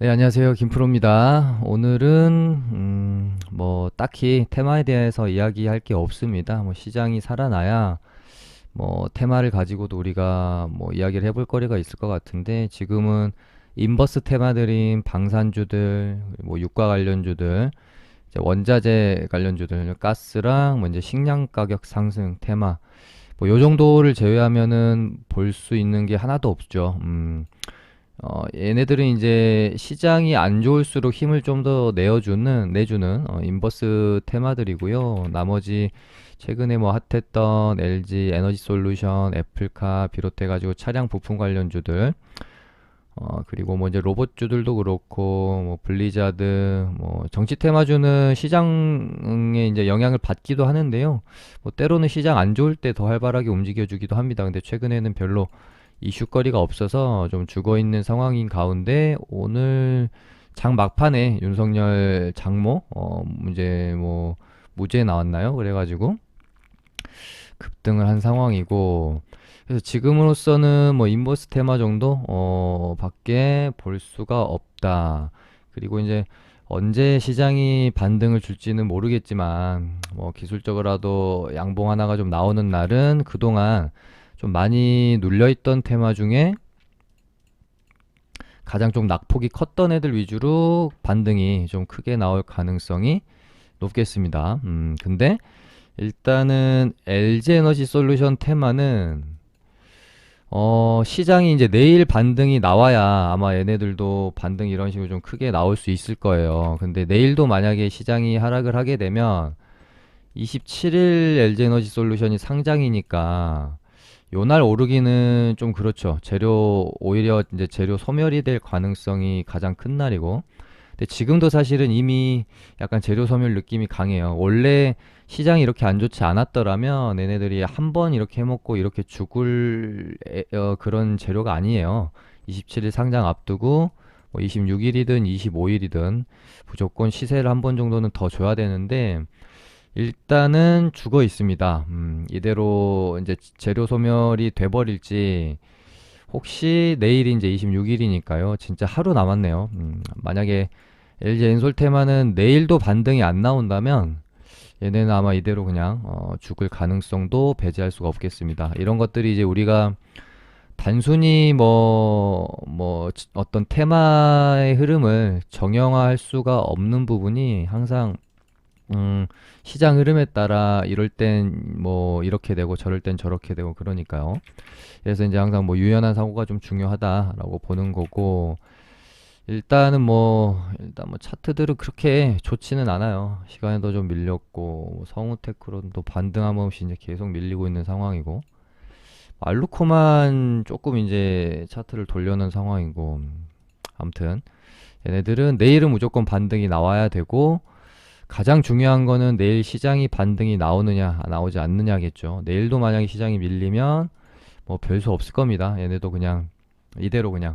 네, 안녕하세요. 김프로입니다. 오늘은 뭐 딱히 테마에 대해서 이야기할 게 없습니다. 뭐 시장이 살아나야 뭐 테마를 가지고도 우리가 뭐 이야기를 해볼 거리가 있을 것 같은데, 지금은 인버스 테마들인 방산주들, 뭐 유가 관련주들, 이제 원자재 관련주들, 가스랑 뭐 이제 식량 가격 상승 테마, 뭐 요 정도를 제외하면은 볼 수 있는 게 하나도 없죠. 얘네들은 이제 시장이 안 좋을수록 힘을 좀 더 내주는 인버스 테마들이고요. 나머지 최근에 뭐 핫했던 LG 에너지 솔루션, 애플카 비롯해가지고 차량 부품 관련주들, 그리고 뭐 이제 로봇주들도 그렇고, 뭐 블리자드, 뭐 정치 테마주는 시장에 이제 영향을 받기도 하는데요. 뭐 때로는 시장 안 좋을 때 더 활발하게 움직여주기도 합니다. 근데 최근에는 별로 이슈거리가 없어서 좀 죽어 있는 상황인 가운데, 오늘 장 막판에 윤석열 장모 이제 뭐 무죄 나왔나요? 그래가지고 급등을 한 상황이고, 그래서 지금으로서는 뭐 인버스 테마 정도 밖에 볼 수가 없다. 그리고 이제 언제 시장이 반등을 줄지는 모르겠지만, 뭐 기술적으로라도 양봉 하나가 좀 나오는 날은 그동안 좀 많이 눌려있던 테마 중에 가장 좀 낙폭이 컸던 애들 위주로 반등이 좀 크게 나올 가능성이 높겠습니다. 근데 일단은 LG 에너지 솔루션 테마는 시장이 이제 내일 반등이 나와야 아마 얘네들도 반등 이런 식으로 좀 크게 나올 수 있을 거예요. 근데 내일도 만약에 시장이 하락을 하게 되면 27일 LG 에너지 솔루션이 상장이니까 요날 오르기는 좀 그렇죠. 오히려 이제 재료 소멸이 될 가능성이 가장 큰 날이고. 근데 지금도 사실은 이미 약간 재료 소멸 느낌이 강해요. 원래 시장이 이렇게 안 좋지 않았더라면 얘네들이 한 번 이렇게 해먹고 이렇게 죽을 그런 재료가 아니에요. 27일 상장 앞두고 뭐 26일이든 25일이든 무조건 시세를 한 번 정도는 더 줘야 되는데, 일단은 죽어 있습니다. 이대로 이제 재료 소멸이 돼버릴지, 혹시 내일이 이제 26일이니까요. 진짜 하루 남았네요. 만약에 LG 엔솔테마는 내일도 반등이 안 나온다면 얘네는 아마 이대로 그냥 죽을 가능성도 배제할 수가 없겠습니다. 이런 것들이 이제 우리가 단순히 어떤 테마의 흐름을 정형화할 수가 없는 부분이 항상 시장 흐름에 따라 이럴 땐 뭐 이렇게 되고 저럴 땐 저렇게 되고 그러니까요. 그래서 이제 항상 뭐 유연한 사고가 좀 중요하다라고 보는 거고, 일단 뭐 차트들은 그렇게 좋지는 않아요. 시간에도 좀 밀렸고, 뭐 성우테크론도 반등 한 번씩 이제 계속 밀리고 있는 상황이고, 알루코만 조금 이제 차트를 돌려놓은 상황이고, 아무튼 얘네들은 내일은 무조건 반등이 나와야 되고, 가장 중요한 거는 내일 시장이 반등이 나오느냐 나오지 않느냐겠죠. 내일도 만약에 시장이 밀리면 뭐 별 수 없을 겁니다. 얘네도 그냥 이대로 그냥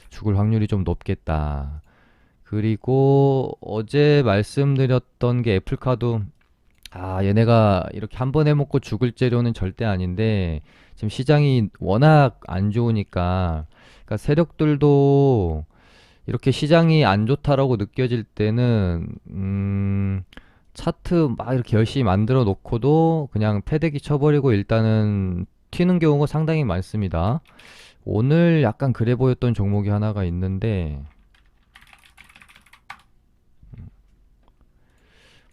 죽을 확률이 좀 높겠다. 그리고 어제 말씀드렸던 게 애플카도, 얘네가 이렇게 한 번 해먹고 죽을 재료는 절대 아닌데, 지금 시장이 워낙 안 좋으니까, 그러니까 세력들도 이렇게 시장이 안 좋다라고 느껴질 때는 차트 막 이렇게 열심히 만들어 놓고도 그냥 패대기 쳐버리고 일단은 튀는 경우가 상당히 많습니다. 오늘 약간 그래 보였던 종목이 하나가 있는데,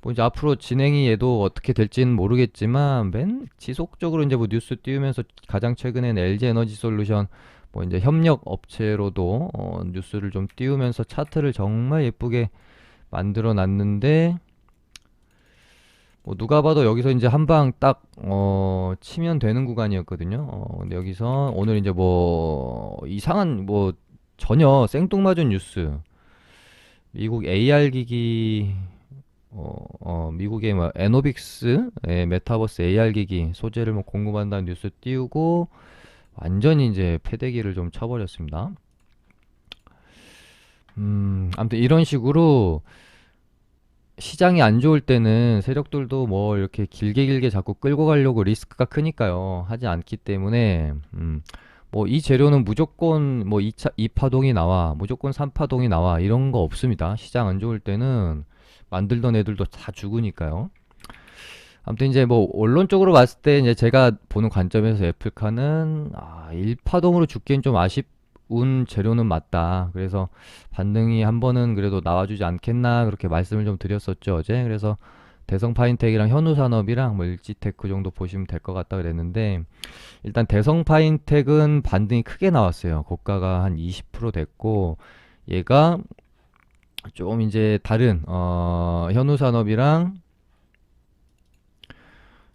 뭐 이제 앞으로 진행이 얘도 어떻게 될지는 모르겠지만 맨 지속적으로 이제 뭐 뉴스 띄우면서, 가장 최근엔 LG 에너지 솔루션 뭐 이제 협력 업체로도 뉴스를 좀 띄우면서 차트를 정말 예쁘게 만들어 놨는데, 뭐 누가 봐도 여기서 이제 한 방 딱 치면 되는 구간이었거든요. 근데 여기서 오늘 이제 뭐 이상한 뭐 전혀 생뚱맞은 뉴스, 미국 AR 기기, 미국의 뭐 에노빅스의 메타버스 AR 기기 소재를 뭐 공급한다는 뉴스 띄우고 완전히 이제 패대기를 좀 쳐버렸습니다. 아무튼 이런 식으로 시장이 안 좋을 때는 세력들도 뭐 이렇게 길게 길게 자꾸 끌고 가려고 리스크가 크니까요. 하지 않기 때문에, 뭐 이 재료는 무조건 뭐 2차 2파동이 나와, 무조건 3파동이 나와 이런 거 없습니다. 시장 안 좋을 때는 만들던 애들도 다 죽으니까요. 아무튼 이제 뭐 원론적으로 봤을 때 이제 제가 보는 관점에서 애플카는 1파동으로 죽기엔 좀 아쉬운 재료는 맞다. 그래서 반등이 한 번은 그래도 나와주지 않겠나 그렇게 말씀을 좀 드렸었죠 어제. 그래서 대성 파인텍이랑 현우산업이랑 뭐 일지테크 정도 보시면 될 것 같다 그랬는데, 일단 대성 파인텍은 반등이 크게 나왔어요. 고가가 한 20% 됐고, 얘가 좀 이제 다른 현우산업이랑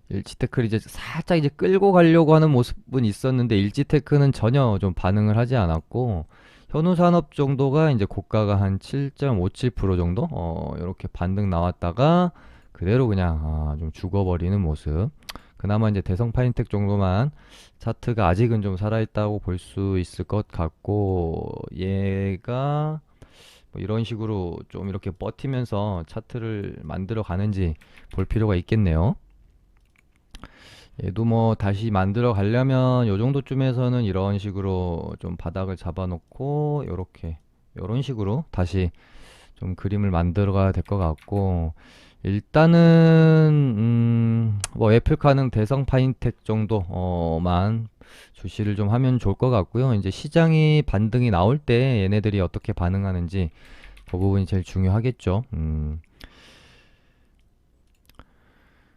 일지테크를 이제 살짝 이제 끌고 가려고 하는 모습은 있었는데, 일지테크는 전혀 좀 반응을 하지 않았고, 현우산업 정도가 이제 고가가 한 7.57% 정도 이렇게 반등 나왔다가 그대로 그냥 좀 죽어버리는 모습. 그나마 이제 대성 파인텍 정도만 차트가 아직은 좀 살아있다고 볼 수 있을 것 같고, 얘가 뭐 이런 식으로 좀 이렇게 버티면서 차트를 만들어 가는지 볼 필요가 있겠네요. 얘도 뭐 다시 만들어 가려면 요 정도쯤에서는 이런 식으로 좀 바닥을 잡아놓고 요렇게 요런 식으로 다시 좀 그림을 만들어 가야 될 것 같고, 일단은 뭐 애플카는 대성 파인텍 정도만 주시를 좀 하면 좋을 것 같고요. 이제 시장이 반등이 나올 때 얘네들이 어떻게 반응하는지 그 부분이 제일 중요하겠죠.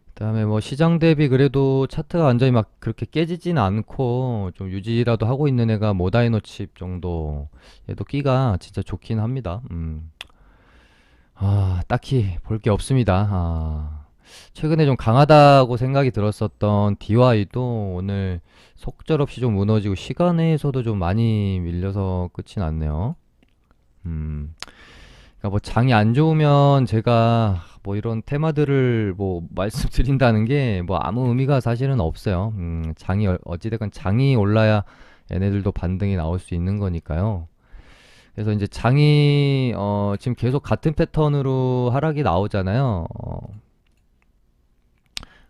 그다음에 뭐 시장 대비 그래도 차트가 완전히 막 그렇게 깨지진 않고 좀 유지라도 하고 있는 애가 모다이노칩 정도. 얘도 끼가 진짜 좋긴 합니다. 딱히 볼 게 없습니다. 최근에 좀 강하다고 생각이 들었었던 DY도 오늘 속절없이 좀 무너지고 시간에서도 좀 많이 밀려서 끝이 났네요. 그러니까 뭐 장이 안 좋으면 제가 뭐 이런 테마들을 뭐 말씀드린다는 게 뭐 아무 의미가 사실은 없어요. 장이 어찌됐건 장이 올라야 얘네들도 반등이 나올 수 있는 거니까요. 그래서 이제 장이 지금 계속 같은 패턴으로 하락이 나오잖아요.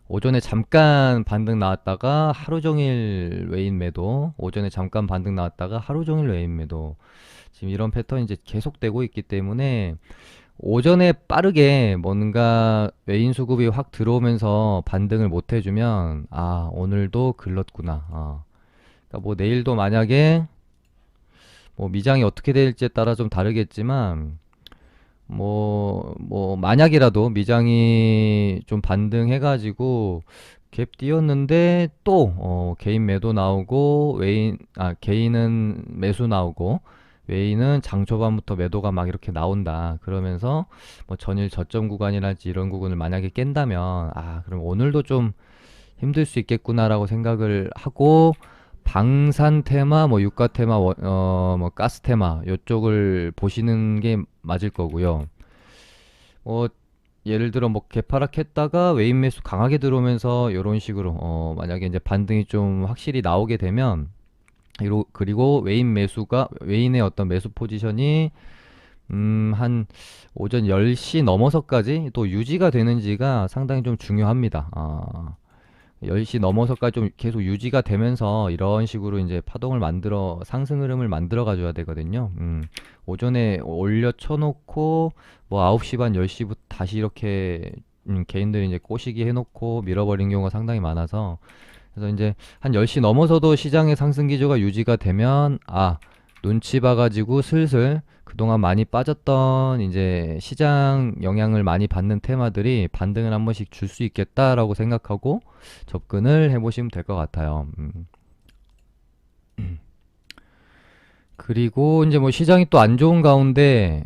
오전에 잠깐 반등 나왔다가 하루 종일 외인 매도, 오전에 잠깐 반등 나왔다가 하루 종일 외인 매도. 지금 이런 패턴이 이제 계속되고 있기 때문에 오전에 빠르게 뭔가 외인 수급이 확 들어오면서 반등을 못 해주면 오늘도 글렀구나. 그러니까 뭐 내일도 만약에 뭐 미장이 어떻게 될지에 따라 좀 다르겠지만 뭐 만약이라도 미장이 좀 반등해가지고 갭 띄었는데 또 개인 매도 나오고 개인은 매수 나오고 외인은 장 초반부터 매도가 막 이렇게 나온다 그러면서 뭐 전일 저점 구간이랄지 이런 부분을 만약에 깬다면 그럼 오늘도 좀 힘들 수 있겠구나라고 생각을 하고, 방산 테마, 뭐 유가 테마, 뭐 가스 테마 요쪽을 보시는 게 맞을 거고요. 뭐 예를 들어 뭐 개파락했다가 외인 매수 강하게 들어오면서 이런 식으로 만약에 이제 반등이 좀 확실히 나오게 되면 그리고 외인의 어떤 매수 포지션이 한 오전 10시 넘어서까지 또 유지가 되는지가 상당히 좀 중요합니다. 10시 넘어서까지 좀 계속 유지가 되면서 이런 식으로 이제 파동을 만들어 상승 흐름을 만들어 가줘야 되거든요. 오전에 올려 쳐놓고 뭐 9시 반 10시부터 다시 이렇게 개인들이 이제 꼬시기 해놓고 밀어버린 경우가 상당히 많아서, 그래서 이제 한 10시 넘어서도 시장의 상승 기조가 유지가 되면 눈치 봐가지고 슬슬 그동안 많이 빠졌던 이제 시장 영향을 많이 받는 테마들이 반등을 한 번씩 줄 수 있겠다라고 생각하고 접근을 해보시면 될 것 같아요. 그리고 이제 뭐 시장이 또 안 좋은 가운데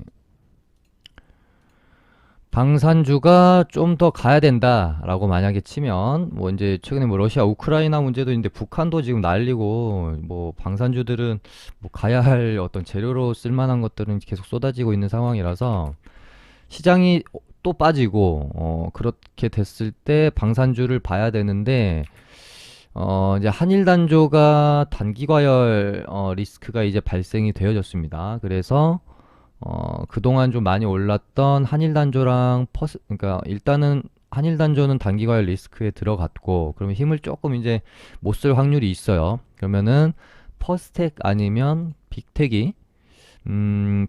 방산주가 좀 더 가야 된다라고 만약에 치면, 뭐 이제 최근에 뭐 러시아 우크라이나 문제도 있는데 북한도 지금 난리고, 뭐 방산주들은 뭐 가야 할 어떤 재료로 쓸만한 것들은 계속 쏟아지고 있는 상황이라서 시장이 또 빠지고 그렇게 됐을 때 방산주를 봐야 되는데, 이제 한일 단조가 단기 과열 리스크가 이제 발생이 되어졌습니다. 그래서 그동안 좀 많이 올랐던 한일 단조랑 그러니까 일단은 한일 단조는 단기 과열 리스크에 들어갔고, 그러면 힘을 조금 이제 못 쓸 확률이 있어요. 그러면은 퍼스텍 아니면 빅텍이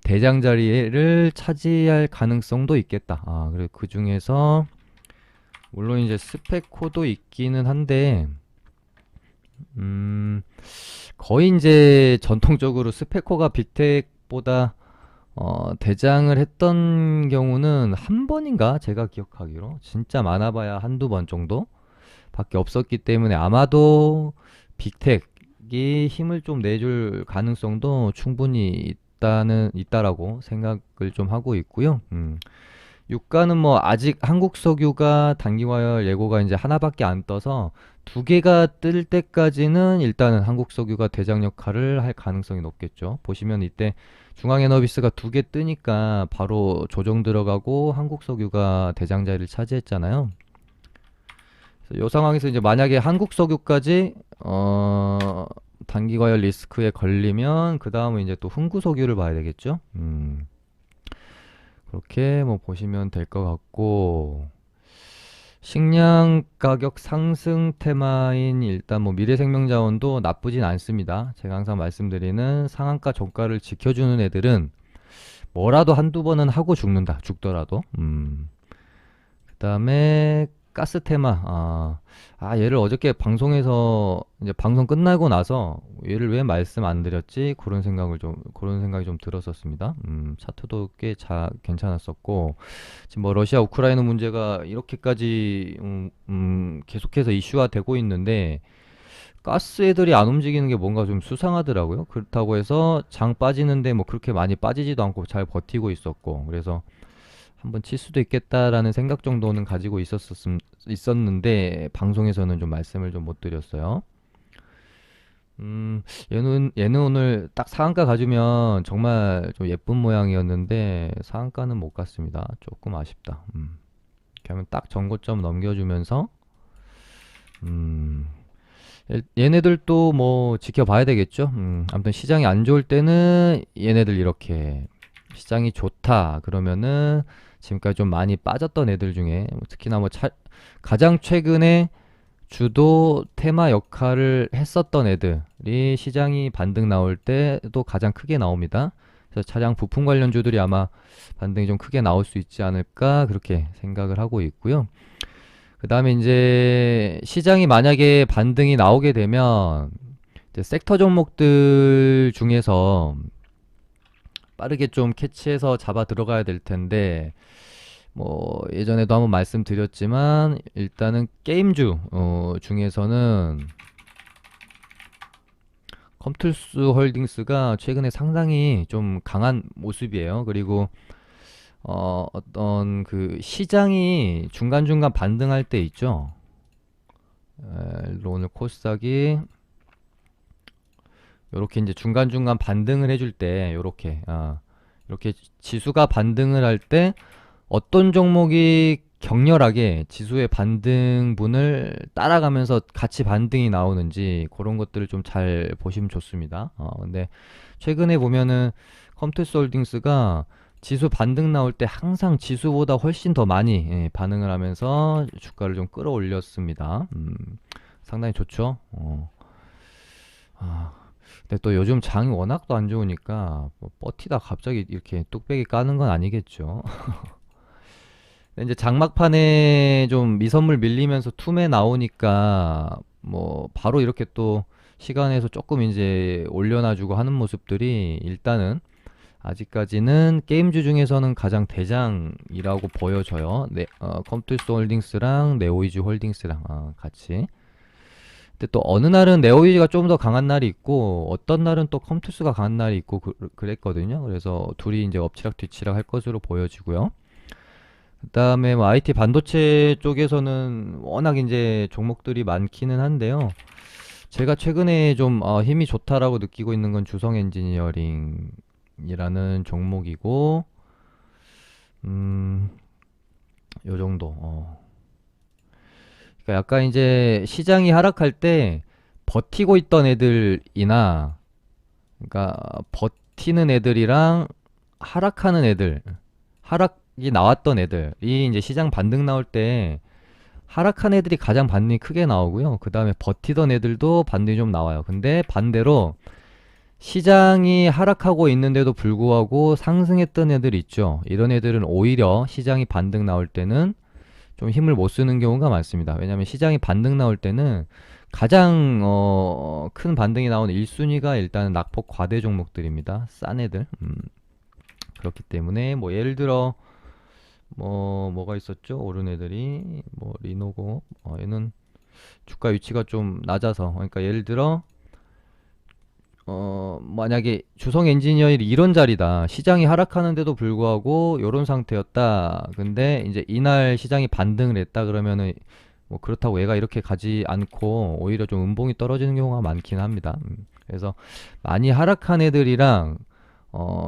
대장 자리를 차지할 가능성도 있겠다. 그리고 그 중에서 물론 이제 스페코도 있기는 한데 음, 거의 이제 전통적으로 스페코가 빅텍보다 대장을 했던 경우는 한 번인가 제가 기억하기로 진짜 많아봐야 한두 번 정도 밖에 없었기 때문에 아마도 빅텍이 힘을 좀 내줄 가능성도 충분히 있다라고 생각을 좀 하고 있고요. 유가는 뭐 아직 한국석유가 단기화열 예고가 이제 하나밖에 안 떠서 두 개가 뜰 때까지는 일단은 한국석유가 대장 역할을 할 가능성이 높겠죠. 보시면 이때 중앙에너비스가 두 개 뜨니까 바로 조정 들어가고 한국석유가 대장 자리를 차지했잖아요. 그래서 이 상황에서 이제 만약에 한국석유까지 단기과열 리스크에 걸리면 그 다음은 이제 또 흥구석유를 봐야 되겠죠. 그렇게 뭐 보시면 될 것 같고 식량 가격 상승 테마인 일단 뭐 미래생명자원도 나쁘진 않습니다. 제가 항상 말씀드리는 상한가 종가를 지켜주는 애들은 뭐라도 한두 번은 하고 죽더라도. 그 다음에 가스 테마. 얘를 어저께 방송에서 이제 방송 끝나고 나서 얘를 왜 말씀 안 드렸지? 그런 생각이 좀 들었었습니다. 차트도 꽤 괜찮았었고, 지금 뭐 러시아 우크라이나 문제가 이렇게까지 계속해서 이슈화 되고 있는데 가스 애들이 안 움직이는 게 뭔가 좀 수상하더라고요. 그렇다고 해서 장 빠지는데 뭐 그렇게 많이 빠지지도 않고 잘 버티고 있었고, 그래서 한번 칠 수도 있겠다라는 생각 정도는 가지고 있었는데 방송에서는 좀 말씀을 좀 못 드렸어요. 얘는 오늘 딱 상한가 가주면 정말 좀 예쁜 모양이었는데 상한가는 못 갔습니다. 조금 아쉽다. 이렇게 하면 딱 전고점 넘겨주면서 얘네들도 뭐 지켜봐야 되겠죠. 아무튼 시장이 안 좋을 때는 얘네들 이렇게 시장이 좋다 그러면은 지금까지 좀 많이 빠졌던 애들 중에 특히나 뭐 가장 최근에 주도 테마 역할을 했었던 애들이 시장이 반등 나올 때도 가장 크게 나옵니다. 그래서 차량 부품 관련주들이 아마 반등이 좀 크게 나올 수 있지 않을까 그렇게 생각을 하고 있고요. 그 다음에 이제 시장이 만약에 반등이 나오게 되면 이제 섹터 종목들 중에서 빠르게 좀 캐치해서 잡아 들어가야 될 텐데 뭐 예전에도 한번 말씀드렸지만 일단은 게임주 중에서는 컴투스 홀딩스가 최근에 상당히 좀 강한 모습이에요. 그리고 어떤 그 시장이 중간중간 반등할 때 있죠. 오늘 코스닥이 요렇게 이제 중간중간 반등을 해줄 때 이렇게 지수가 반등을 할 때 어떤 종목이 격렬하게 지수의 반등분을 따라가면서 같이 반등이 나오는지 그런 것들을 좀 잘 보시면 좋습니다. 근데 최근에 보면은 컴투스 홀딩스가 지수 반등 나올 때 항상 지수보다 훨씬 더 많이 반응을 하면서 주가를 좀 끌어올렸습니다. 상당히 좋죠. 근데 또 요즘 장이 워낙 또 안 좋으니까 뭐 버티다 갑자기 이렇게 뚝배기 까는 건 아니겠죠. 근데 이제 장막판에 좀 미선물 밀리면서 툼에 나오니까 뭐 바로 이렇게 또 시간에서 조금 이제 올려놔주고 하는 모습들이 일단은 아직까지는 게임주 중에서는 가장 대장이라고 보여져요. 컴투스 홀딩스랑 네오이즈 홀딩스랑 같이. 근데 또 어느 날은 네오이즈가 좀 더 강한 날이 있고 어떤 날은 또 컴투스가 강한 날이 있고 그랬거든요. 그래서 둘이 이제 엎치락 뒤치락 할 것으로 보여지고요. 그다음에 뭐 IT 반도체 쪽에서는 워낙 이제 종목들이 많기는 한데요. 제가 최근에 좀 힘이 좋다라고 느끼고 있는 건 주성 엔지니어링이라는 종목이고 요 정도. 그러니까 약간 이제 시장이 하락할 때 버티고 있던 애들이나 그러니까 버티는 애들이랑 하락하는 애들, 하락이 나왔던 애들이 이제 시장 반등 나올 때 하락한 애들이 가장 반등이 크게 나오고요. 그 다음에 버티던 애들도 반등이 좀 나와요. 근데 반대로 시장이 하락하고 있는데도 불구하고 상승했던 애들 있죠. 이런 애들은 오히려 시장이 반등 나올 때는 좀 힘을 못 쓰는 경우가 많습니다. 왜냐하면 시장이 반등 나올 때는 가장 큰 반등이 나오는 1순위가 일단은 낙폭 과대 종목들입니다. 싼 애들. 그렇기 때문에 뭐 예를 들어 뭐가 있었죠? 오른 애들이 뭐 리노고 얘는 주가 위치가 좀 낮아서, 그러니까 예를 들어 만약에 주성 엔지니어링이 이런 자리다. 시장이 하락하는데도 불구하고 이런 상태였다. 근데 이제 이날 시장이 반등을 했다 그러면은 뭐 그렇다고 얘가 이렇게 가지 않고 오히려 좀 음봉이 떨어지는 경우가 많긴 합니다. 그래서 많이 하락한 애들이랑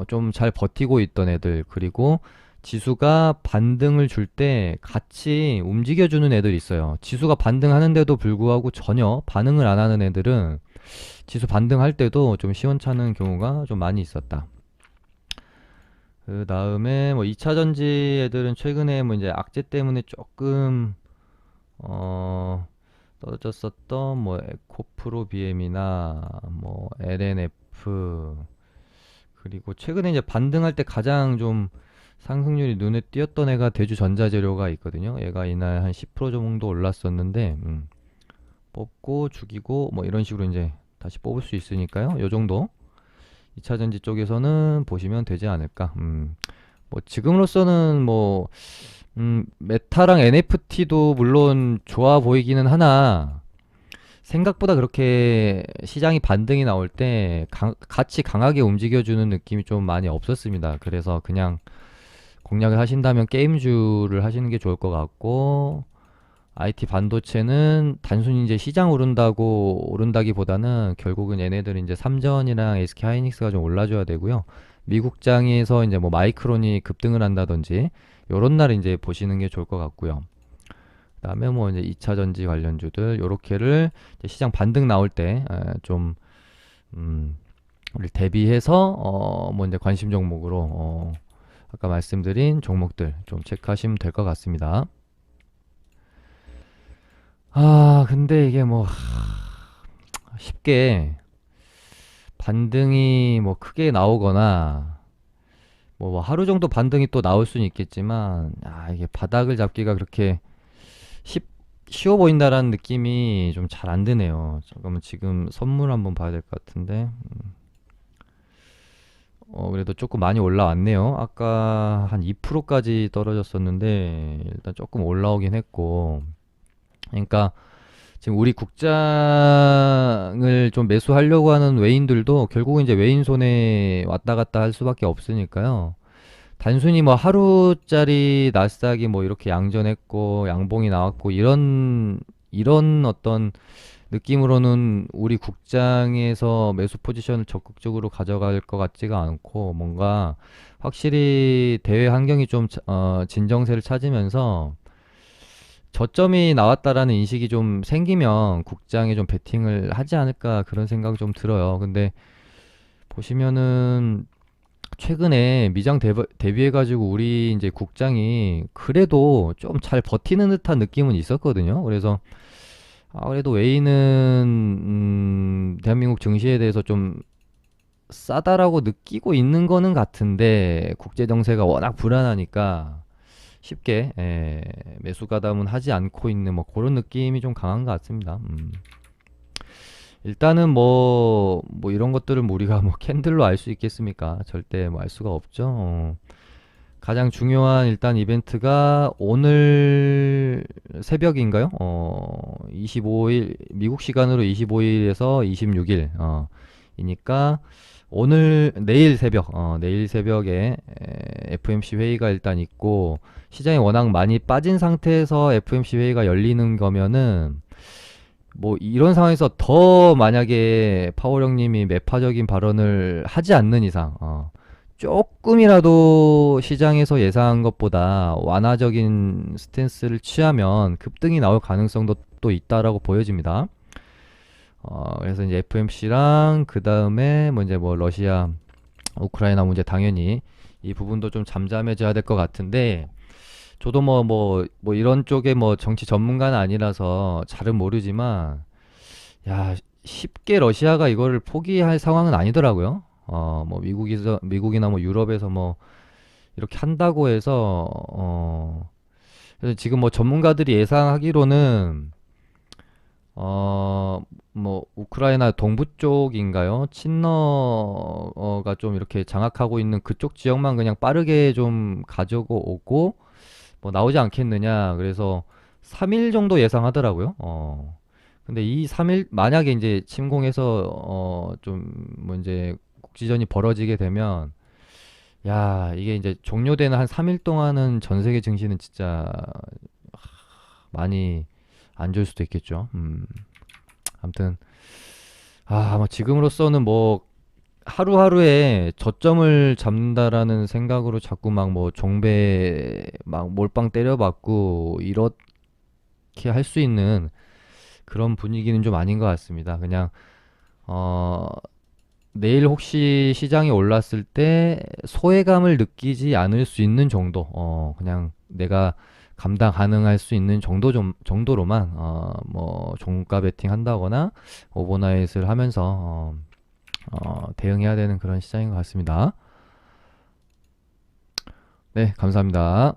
좀 잘 버티고 있던 애들, 그리고 지수가 반등을 줄 때 같이 움직여주는 애들이 있어요. 지수가 반등하는데도 불구하고 전혀 반응을 안 하는 애들은 지수 반등할 때도 좀 시원찮은 경우가 좀 많이 있었다. 그 다음에 뭐 2차 전지 애들은 최근에 뭐 이제 악재 때문에 조금 떨어졌었던 뭐 에코프로 BM이나 뭐 LNF, 그리고 최근에 이제 반등할 때 가장 좀 상승률이 눈에 띄었던 애가 대주전자재료가 있거든요. 얘가 이날 한 10% 정도 올랐었는데 뽑고 죽이고 뭐 이런 식으로 이제 다시 뽑을 수 있으니까요. 요 정도 2차 전지 쪽에서는 보시면 되지 않을까. 뭐 지금으로서는 뭐 메타랑 NFT도 물론 좋아 보이기는 하나 생각보다 그렇게 시장이 반등이 나올 때 같이 강하게 움직여주는 느낌이 좀 많이 없었습니다. 그래서 그냥 공략을 하신다면 게임주를 하시는 게 좋을 것 같고, IT 반도체는 단순히 이제 시장 오른다고 오른다기보다는 결국은 얘네들은 이제 삼전이랑 SK 하이닉스가 좀 올라줘야 되고요. 미국장에서 이제 뭐 마이크론이 급등을 한다든지 요런 날 이제 보시는 게 좋을 것 같고요. 그다음에 뭐 이제 2차 전지 관련주들 요렇게를 이제 시장 반등 나올 때 좀 우리 대비해서 뭐 이제 관심 종목으로 아까 말씀드린 종목들 좀 체크하시면 될 것 같습니다. 근데 이게 뭐 쉽게 반등이 뭐 크게 나오거나 뭐 하루 정도 반등이 또 나올 수는 있겠지만 이게 바닥을 잡기가 그렇게 쉽 쉬워 보인다라는 느낌이 좀 잘 안 드네요. 잠깐만 지금 선물 한번 봐야 될 것 같은데. 그래도 조금 많이 올라왔네요. 아까 한 2%까지 떨어졌었는데 일단 조금 올라오긴 했고. 그러니까 지금 우리 국장을 좀 매수하려고 하는 외인들도 결국은 이제 외인 손에 왔다 갔다 할 수밖에 없으니까요. 단순히 뭐 하루짜리 나스닥이 뭐 이렇게 양전했고 양봉이 나왔고 이런 어떤 느낌으로는 우리 국장에서 매수 포지션을 적극적으로 가져갈 것 같지가 않고, 뭔가 확실히 대외 환경이 좀 진정세를 찾으면서 저점이 나왔다라는 인식이 좀 생기면 국장에 좀 베팅을 하지 않을까 그런 생각이 좀 들어요. 근데 보시면은 최근에 미장 대비해가지고 우리 이제 국장이 그래도 좀 잘 버티는 듯한 느낌은 있었거든요. 그래서 그래도 웨이는 대한민국 증시에 대해서 좀 싸다라고 느끼고 있는 거는 같은데 국제 정세가 워낙 불안하니까 쉽게 매수 가담은 하지 않고 있는 뭐 그런 느낌이 좀 강한 것 같습니다. 일단은 뭐 이런 것들을 뭐 우리가 뭐 캔들로 알 수 있겠습니까? 절대 뭐 알 수가 없죠. 가장 중요한 일단 이벤트가 오늘 새벽인가요? 25일 미국 시간으로 25일에서 26일 이니까 내일 새벽에 FMC 회의가 일단 있고, 시장이 워낙 많이 빠진 상태에서 FMC 회의가 열리는 거면은 뭐 이런 상황에서 더 만약에 파월 형님이 매파적인 발언을 하지 않는 이상 조금이라도 시장에서 예상한 것보다 완화적인 스탠스를 취하면 급등이 나올 가능성도 또 있다라고 보여집니다. 그래서 이제 FMC랑 그 다음에 뭐 이제 뭐 러시아, 우크라이나 문제 당연히 이 부분도 좀 잠잠해져야 될 것 같은데, 저도 뭐 이런 쪽에 뭐 정치 전문가는 아니라서 잘은 모르지만, 야, 쉽게 러시아가 이거를 포기할 상황은 아니더라고요. 뭐 미국이나 뭐 유럽에서 뭐 이렇게 한다고 해서 그래서 지금 뭐 전문가들이 예상하기로는 어, 뭐 우크라이나 동부 쪽인가요? 친러가 좀 이렇게 장악하고 있는 그쪽 지역만 그냥 빠르게 좀 가지고 오고 뭐 나오지 않겠느냐. 그래서 3일 정도 예상하더라고요. 근데 이 3일 만약에 이제 침공해서 좀 뭐 이제 국지전이 벌어지게 되면 야, 이게 이제 종료되는 한 3일 동안은 전 세계 증시는 진짜 많이 안 좋을 수도 있겠죠. 아무튼 뭐 지금으로서는 뭐 하루하루에 저점을 잡는다라는 생각으로 자꾸 막 뭐 종배 막 몰빵 때려박고 이렇게 할 수 있는 그런 분위기는 좀 아닌 것 같습니다. 그냥 어 내일 혹시 시장이 올랐을 때 소외감을 느끼지 않을 수 있는 정도, 그냥 내가 감당 가능할 수 있는 정도로만, 뭐, 종가 베팅 한다거나, 오버나잇을 하면서, 대응해야 되는 그런 시장인 것 같습니다. 네, 감사합니다.